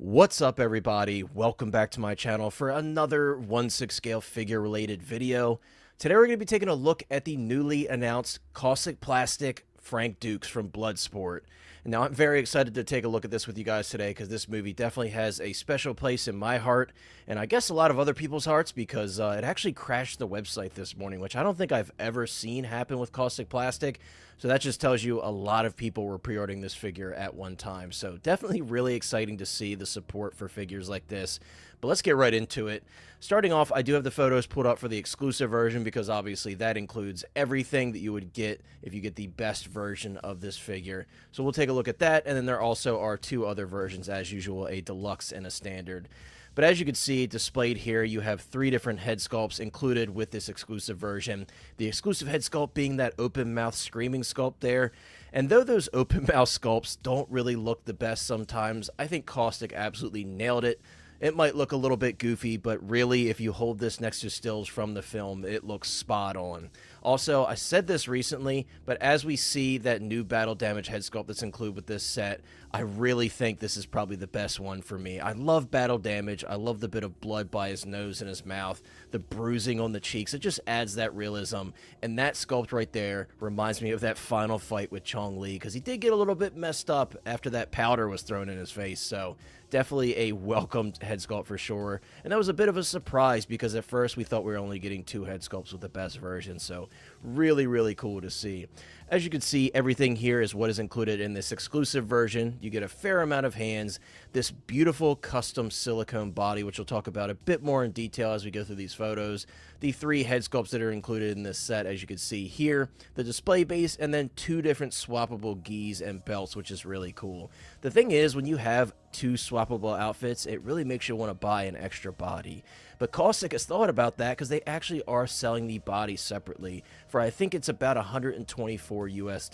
What's up, everybody? Welcome back to my channel for another 1/6 scale figure related video. Today we're going to be taking a look at the newly announced Kaustic Plastik Frank Dukes from Bloodsport. Now I'm very excited to take a look at this with you guys today because this movie definitely has a special place in my heart, and I guess a lot of other people's hearts, because it actually crashed the website this morning, which I don't think I've ever seen happen with Kaustic Plastik. So that just tells you a lot of people were pre-ordering this figure at one time. So definitely really exciting to see the support for figures like this. But let's get right into it. Starting off, I do have the photos pulled up for the exclusive version because obviously that includes everything that you would get if you get the best version of this figure. So we'll take a look at that, and then there also are two other versions as usual, a deluxe and a standard. But as you can see displayed here, you have three different head sculpts included with this exclusive version. The exclusive head sculpt being that open mouth screaming sculpt there. And though those open mouth sculpts don't really look the best sometimes, I think Kaustic absolutely nailed it. It might look a little bit goofy, but really, if you hold this next to stills from the film, it looks spot on. Also, I said this recently, but as we see that new battle damage head sculpt that's included with this set, I really think this is probably the best one for me. I love battle damage. I love the bit of blood by his nose and his mouth, the bruising on the cheeks. It just adds that realism. And that sculpt right there reminds me of that final fight with Chong Li, because he did get a little bit messed up after that powder was thrown in his face. So definitely a welcomed head sculpt for sure. And that was a bit of a surprise because at first we thought we were only getting two head sculpts with the best version. So really cool to see. As you can see, everything here is what is included in this exclusive version. You get a fair amount of hands, this beautiful custom silicone body, which we'll talk about a bit more in detail as we go through these photos. The three head sculpts that are included in this set, as you can see here, the display base, and then two different swappable gis and belts, which is really cool. The thing is, when you have two swappable outfits, it really makes you want to buy an extra body. But Kaustic has thought about that because they actually are selling the body separately for, I think it's about $124 US.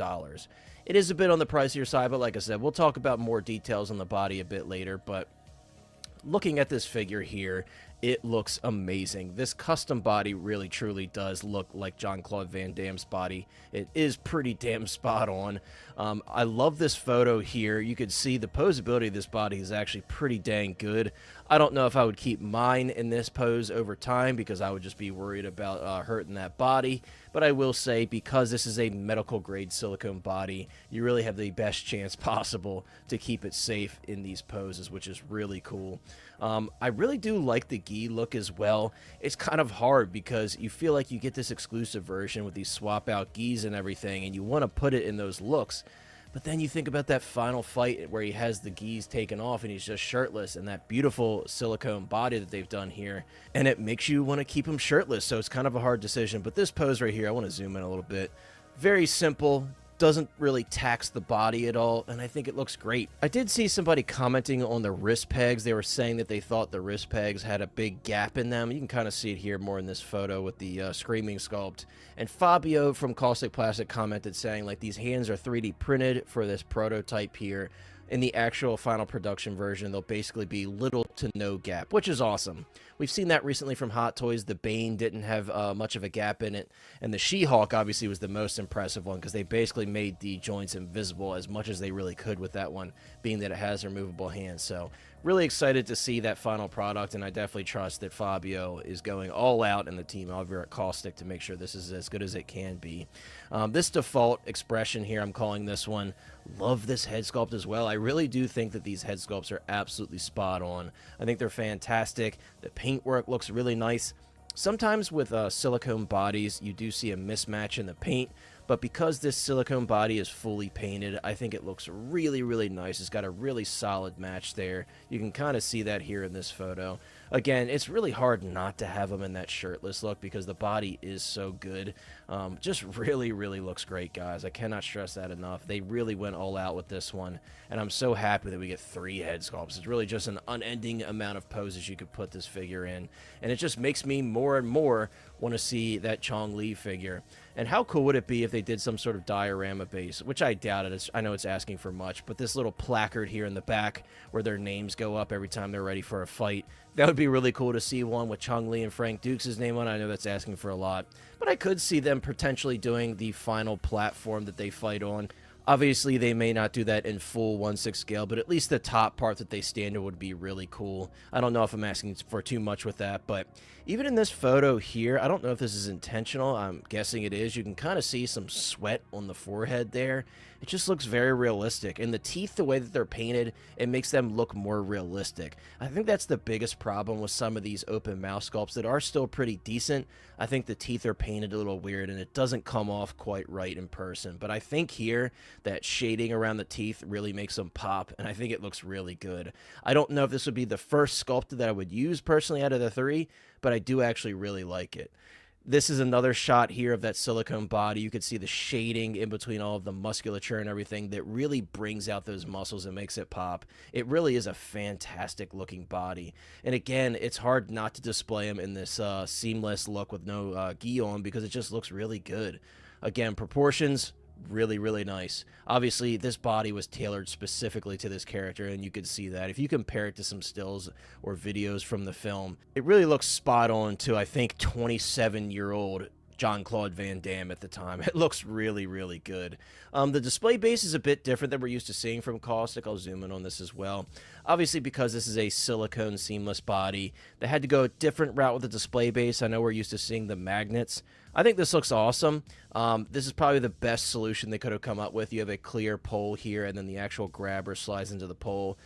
It is a bit on the pricier side, but like I said, we'll talk about more details on the body a bit later. But looking at this figure here, it looks amazing. This custom body really truly does look like Jean-Claude Van Damme's body. It is pretty damn spot on. I love this photo here. You can see the posability of this body is actually pretty dang good. I don't know if I would keep mine in this pose over time because I would just be worried about hurting that body. But I will say, because this is a medical grade silicone body, you really have the best chance possible to keep it safe in these poses, which is really cool. I really do like the gi look as well. It's kind of hard because you feel like you get this exclusive version with these swap out gis and everything, and you want to put it in those looks. But then you think about that final fight where he has the gis taken off and he's just shirtless, and that beautiful silicone body that they've done here, and it makes you want to keep him shirtless. So it's kind of a hard decision. But this pose right here, I want to zoom in a little bit. Very simple. Doesn't really tax the body at all, and I think it looks great. I did see somebody commenting on the wrist pegs. They were saying that they thought the wrist pegs had a big gap in them. You can kind of see it here more in this photo with the screaming sculpt. And Fabio from Kaustic Plastik commented saying, like, these hands are 3D printed for this prototype here. In the actual final production version, there'll basically be little to no gap, which is awesome. We've seen that recently from Hot Toys. The Bane didn't have much of a gap in it, and the She-Hulk obviously was the most impressive one because they basically made the joints invisible as much as they really could with that one, being that it has removable hands. So really excited to see that final product, and I definitely trust that Fabio is going all out in the team over at Kaustic to make sure this is as good as it can be. This default expression here, I'm calling this one, love this head sculpt as well. I really do think that these head sculpts are absolutely spot on. I think they're fantastic. The paintwork looks really nice. Sometimes with silicone bodies, you do see a mismatch in the paint, but because this silicone body is fully painted, I think it looks really nice. It's got a really solid match there. You can kind of see that here in this photo. Again, it's really hard not to have him in that shirtless look because the body is so good. Just really looks great, guys. I cannot stress that enough. They really went all out with this one, and I'm so happy that we get three head sculpts. It's really just an unending amount of poses you could put this figure in, and it just makes me more and more want to see that Chong Li figure. And how cool would it be if they did some sort of diorama base, which I doubt it. I know it's asking for much, but this little placard here in the back where their names go up every time they're ready for a fight, that would be really cool to see one with Chong Li and Frank Dukes' name on it. I know that's asking for a lot, but I could see them potentially doing the final platform that they fight on Obviously, they may not do that in full 1/6 scale, but at least the top part that they stand in would be really cool. I don't know if I'm asking for too much with that, but even in this photo here, I don't know if this is intentional. I'm guessing it is. You can kind of see some sweat on the forehead there. It just looks very realistic. And the teeth, the way that they're painted, it makes them look more realistic. I think that's the biggest problem with some of these open mouth sculpts that are still pretty decent. I think the teeth are painted a little weird and it doesn't come off quite right in person. But I think here that shading around the teeth really makes them pop, and I think it looks really good. I don't know if this would be the first sculpt that I would use personally out of the three, but I do actually really like it. This is another shot here of that silicone body. You can see the shading in between all of the musculature and everything that really brings out those muscles and makes it pop. It really is a fantastic looking body. And again, it's hard not to display him in this seamless look with no gi on because it just looks really good. Again, proportions, really, really nice. Obviously, this body was tailored specifically to this character, and you can see that. If you compare it to some stills or videos from the film, it really looks spot on to, I think, 27-year-old Jean-Claude Van Damme at the time. It looks really, really good. The display base is a bit different than we're used to seeing from Kaustic. I'll zoom in on this as well. Obviously, because this is a silicone seamless body, they had to go a different route with the display base. I know we're used to seeing the magnets. I think this looks awesome. This is probably the best solution they could have come up with. You have a clear pole here, and then the actual grabber slides into the pole.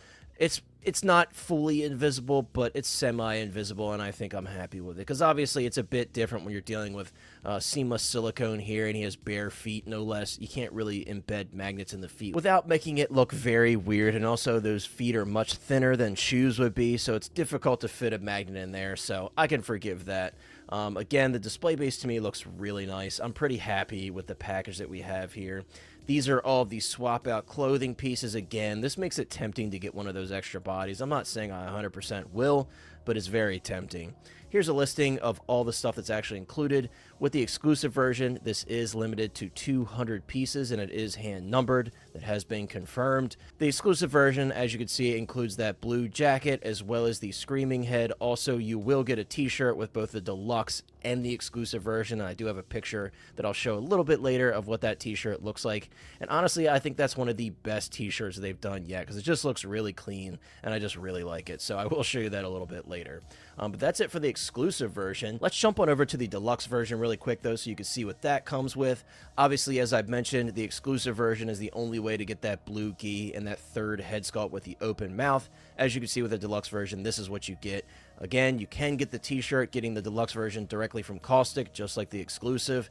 It's not fully invisible, but it's semi-invisible, and I think I'm happy with it. Because obviously it's a bit different when you're dealing with seamless silicone here, and he has bare feet, no less. You can't really embed magnets in the feet without making it look very weird, and also those feet are much thinner than shoes would be, so it's difficult to fit a magnet in there, so I can forgive that. Again, the display base to me looks really nice. I'm pretty happy with the package that we have here. These are all of these swap out clothing pieces. Again, this makes it tempting to get one of those extra bodies. I'm not saying I 100% will, but it's very tempting. Here's a listing of all the stuff that's actually included. With the exclusive version, this is limited to 200 pieces, and it is hand numbered. That has been confirmed. The exclusive version, as you can see, includes that blue jacket as well as the screaming head. Also, you will get a t-shirt with both the deluxe and the exclusive version. And I do have a picture that I'll show a little bit later of what that t-shirt looks like. And honestly, I think that's one of the best t-shirts they've done yet because it just looks really clean, and I just really like it. So I will show you that a little bit later. But that's it for the exclusive version. Let's jump on over to the deluxe version really quick, though, so you can see what that comes with. Obviously, as I've mentioned, the exclusive version is the only way to get that blue gi and that third head sculpt with the open mouth. As you can see with the deluxe version, this is what you get. Again, you can get the t-shirt, getting the deluxe version directly from Kaustic, just like the exclusive.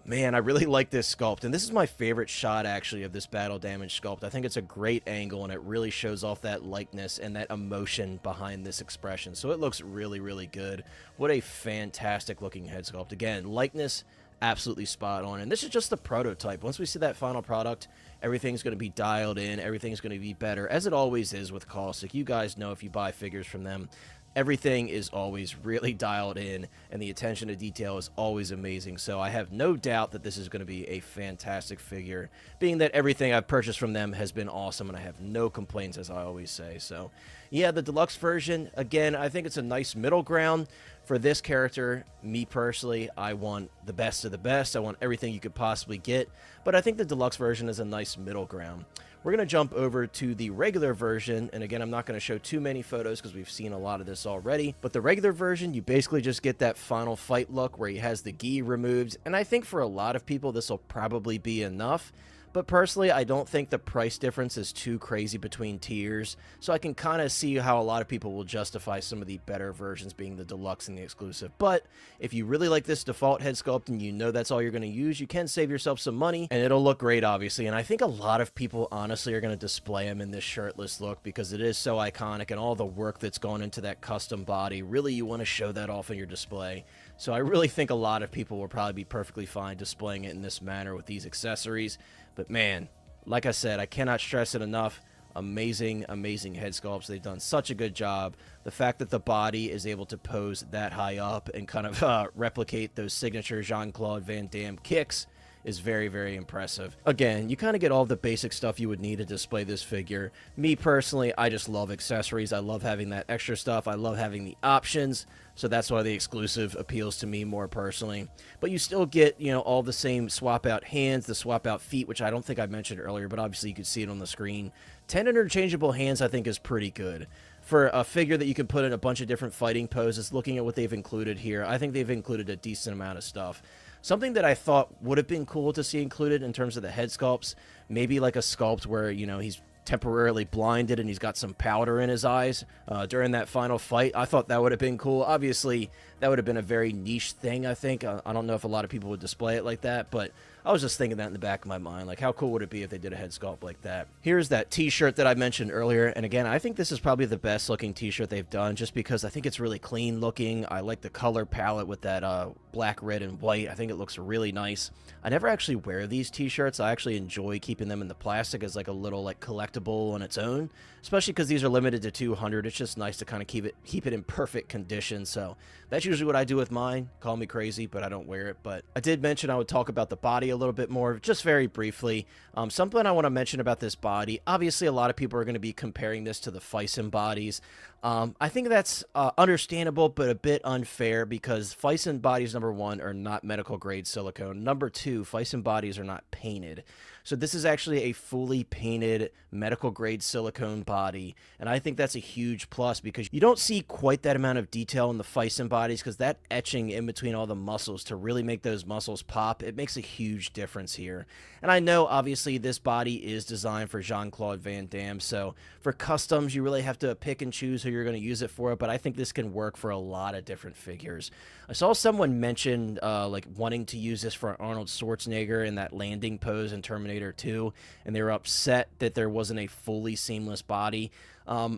Man, I really like this sculpt, and this is my favorite shot, actually, of this battle damage sculpt. I think it's a great angle, and it really shows off that likeness and that emotion behind this expression. So it looks really, really good. What a fantastic looking head sculpt. Again, likeness, absolutely spot on. And this is just the prototype. Once we see that final product, everything's going to be dialed in. Everything's going to be better, as it always is with Kaustic. You guys know if you buy figures from them, everything is always really dialed in, and the attention to detail is always amazing. So I have no doubt that this is going to be a fantastic figure, being that everything I've purchased from them has been awesome, and I have no complaints, as I always say. So yeah, the deluxe version, again, I think it's a nice middle ground. For this character, me personally, I want the best of the best. I want everything you could possibly get, but I think the deluxe version is a nice middle ground. We're going to jump over to the regular version, and again, I'm not going to show too many photos because we've seen a lot of this already, but the regular version, you basically just get that final fight look where he has the gi removed, and I think for a lot of people, this will probably be enough. But personally, I don't think the price difference is too crazy between tiers, so I can kind of see how a lot of people will justify some of the better versions being the deluxe and the exclusive. But if you really like this default head sculpt and you know that's all you're going to use, you can save yourself some money, and it'll look great, obviously. And I think a lot of people, honestly, are going to display him in this shirtless look because it is so iconic, and all the work that's gone into that custom body, really you want to show that off in your display. So I really think a lot of people will probably be perfectly fine displaying it in this manner with these accessories. But man, like I said, I cannot stress it enough. Amazing, amazing head sculpts. They've done such a good job. The fact that the body is able to pose that high up and kind of replicate those signature Jean-Claude Van Damme kicks is very, very impressive. Again, you kind of get all the basic stuff you would need to display this figure. Me personally, I just love accessories. I love having that extra stuff. I love having the options. So that's why the exclusive appeals to me more personally. But you still get, you know, all the same swap out hands, the swap out feet, which I don't think I mentioned earlier, but obviously you could see it on the screen. 10 interchangeable hands I think is pretty good. For a figure that you can put in a bunch of different fighting poses, looking at what they've included here, I think they've included a decent amount of stuff. Something that I thought would have been cool to see included in terms of the head sculpts, maybe like a sculpt where, you know, he's temporarily blinded and he's got some powder in his eyes during that final fight. I thought that would have been cool. Obviously, that would have been a very niche thing, I think. I don't know if a lot of people would display it like that, but I was just thinking that in the back of my mind. Like, how cool would it be if they did a head sculpt like that? Here's that t-shirt that I mentioned earlier, and again, I think this is probably the best looking t-shirt they've done, just because I think it's really clean looking. I like the color palette with that black, red, and white. I think it looks really nice. I never actually wear these t-shirts. I actually enjoy keeping them in the plastic as like a little like collectible on its own, especially because these are limited to 200. It's just nice to kind of keep it in perfect condition. So that's usually what I do with mine. Call me crazy, but I don't wear it. But I did mention I would talk about the body a little bit more, just very briefly. Something I want to mention about this body, obviously a lot of people are going to be comparing this to the Fison bodies. I think that's understandable, but a bit unfair, because Fison bodies, number one, are not medical grade silicone. Number two, Fison bodies are not painted. So this is actually a fully painted medical grade silicone body, and I think that's a huge plus, because you don't see quite that amount of detail in the Fison bodies, because that etching in between all the muscles to really make those muscles pop, it makes a huge difference here. And I know obviously this body is designed for Jean-Claude Van Damme, so for customs you really have to pick and choose who you're going to use it for, but I think this can work for a lot of different figures. I saw someone mention like wanting to use this for Arnold Schwarzenegger in that landing pose in Terminator 2, and they were upset that there wasn't a fully seamless body.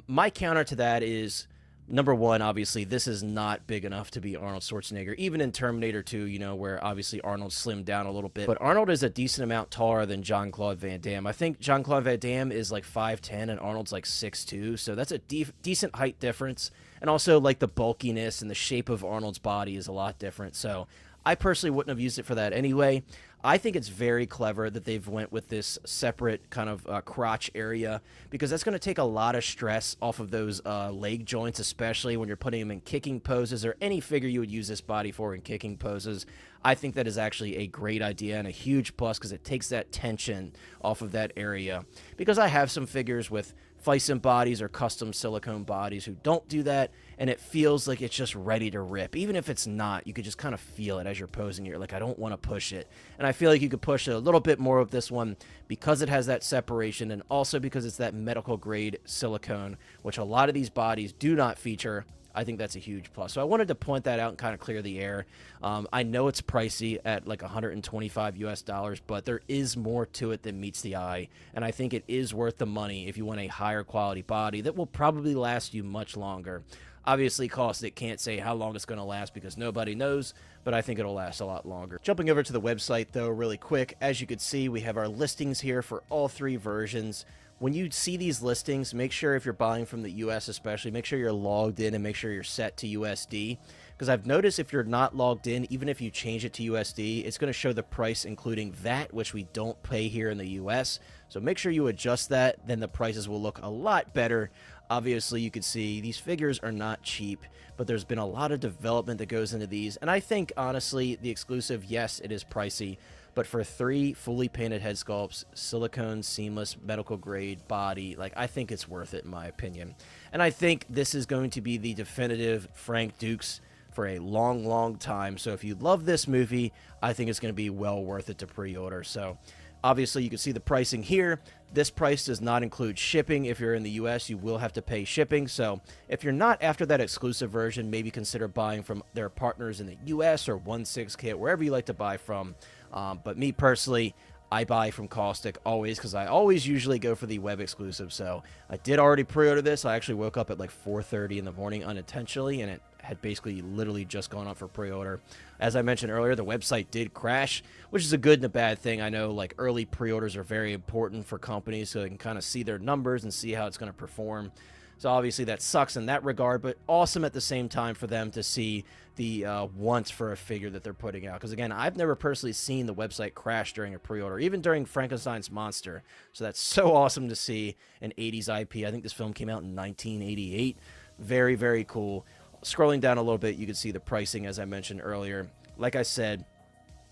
My counter to that is, number one, obviously, this is not big enough to be Arnold Schwarzenegger, even in Terminator 2, you know, where obviously Arnold slimmed down a little bit. But Arnold is a decent amount taller than Jean-Claude Van Damme. I think Jean-Claude Van Damme is like 5'10", and Arnold's like 6'2", so that's a decent height difference. And also, like, the bulkiness and the shape of Arnold's body is a lot different, so I personally wouldn't have used it for that anyway. I think it's very clever that they've went with this separate kind of crotch area, because that's going to take a lot of stress off of those leg joints, especially when you're putting them in kicking poses, or any figure you would use this body for in kicking poses. I think that is actually a great idea and a huge plus, because it takes that tension off of that area. Because I have some figures with Fison bodies or custom silicone bodies who don't do that, and it feels like it's just ready to rip. Even if it's not, you could just kind of feel it as you're posing. You're like, I don't want to push it. And I feel like you could push it a little bit more with this one, because it has that separation, and also because it's that medical grade silicone, which a lot of these bodies do not feature. I think that's a huge plus. So I wanted to point that out and kind of clear the air. I know it's pricey at like $125 US, but there is more to it than meets the eye, and I think it is worth the money if you want a higher quality body that will probably last you much longer. Obviously, Kaustic can't say how long it's going to last, because nobody knows, but I think it'll last a lot longer. Jumping over to the website, though, really quick, as you can see, we have our listings here for all three versions. When you see these listings, make sure, if you're buying from the US especially, make sure you're logged in and make sure you're set to USD. Because I've noticed if you're not logged in, even if you change it to USD, it's going to show the price including VAT, which we don't pay here in the US. So make sure you adjust that, then the prices will look a lot better. Obviously, you can see these figures are not cheap, but there's been a lot of development that goes into these. And I think, honestly, the exclusive, yes, it is pricey, but for 3 fully painted head sculpts, silicone, seamless, medical grade body, like, I think it's worth it in my opinion. And I think this is going to be the definitive Frank Dukes for a long, long time. So if you love this movie, I think it's going to be well worth it to pre-order. So obviously, you can see the pricing here. This price does not include shipping. If you're in the US, you will have to pay shipping. So if you're not after that exclusive version, maybe consider buying from their partners in the US or 16K, wherever you like to buy from. But me personally, I buy from Kaustic always, because I always usually go for the web exclusive. So I did already pre-order this. I actually woke up at like 4:30 in the morning unintentionally, and it had basically literally just gone up for pre-order. As I mentioned earlier, the website did crash, which is a good and a bad thing. I know like early pre-orders are very important for companies, so they can kind of see their numbers and see how it's going to perform. So obviously that sucks in that regard, but awesome at the same time for them to see the want for a figure that they're putting out. Because again, I've never personally seen the website crash during a pre-order, even during Frankenstein's Monster. So that's so awesome to see an 80s IP. I think this film came out in 1988. Very, very cool. Scrolling down a little bit, you can see the pricing, as I mentioned earlier. Like I said,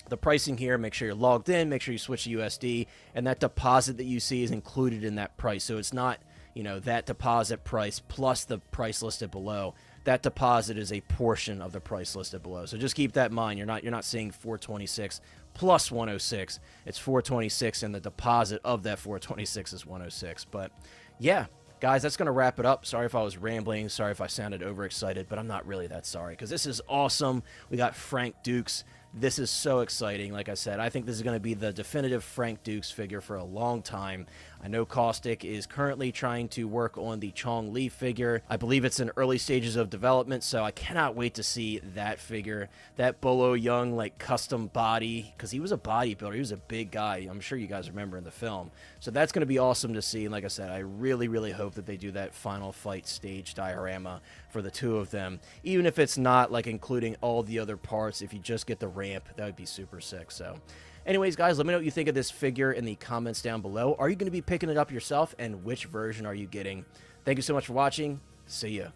the pricing here, make sure you're logged in, make sure you switch to USD, and that deposit that you see is included in that price. So it's not, you know, that deposit price plus the price listed below. That deposit is a portion of the price listed below. So just keep that in mind. You're not seeing 426 plus 106. It's 426, and the deposit of that 426 is 106. But yeah, guys, that's going to wrap it up. Sorry if I was rambling. Sorry if I sounded overexcited, but I'm not really that sorry because this is awesome. We got Frank Dukes. This is so exciting. Like I said, I think this is going to be the definitive Frank Dukes figure for a long time. I know Kaustic is currently trying to work on the Chong Li figure. I believe it's in early stages of development, so I cannot wait to see that figure. That Bolo Young, like, custom body, because he was a bodybuilder. He was a big guy. I'm sure you guys remember in the film. So that's going to be awesome to see. And like I said, I really, really hope that they do that final fight stage diorama for the two of them. Even if it's not, like, including all the other parts, if you just get the ramp, that would be super sick. So anyways, guys, let me know what you think of this figure in the comments down below. Are you going to be picking it up yourself, and which version are you getting? Thank you so much for watching. See ya.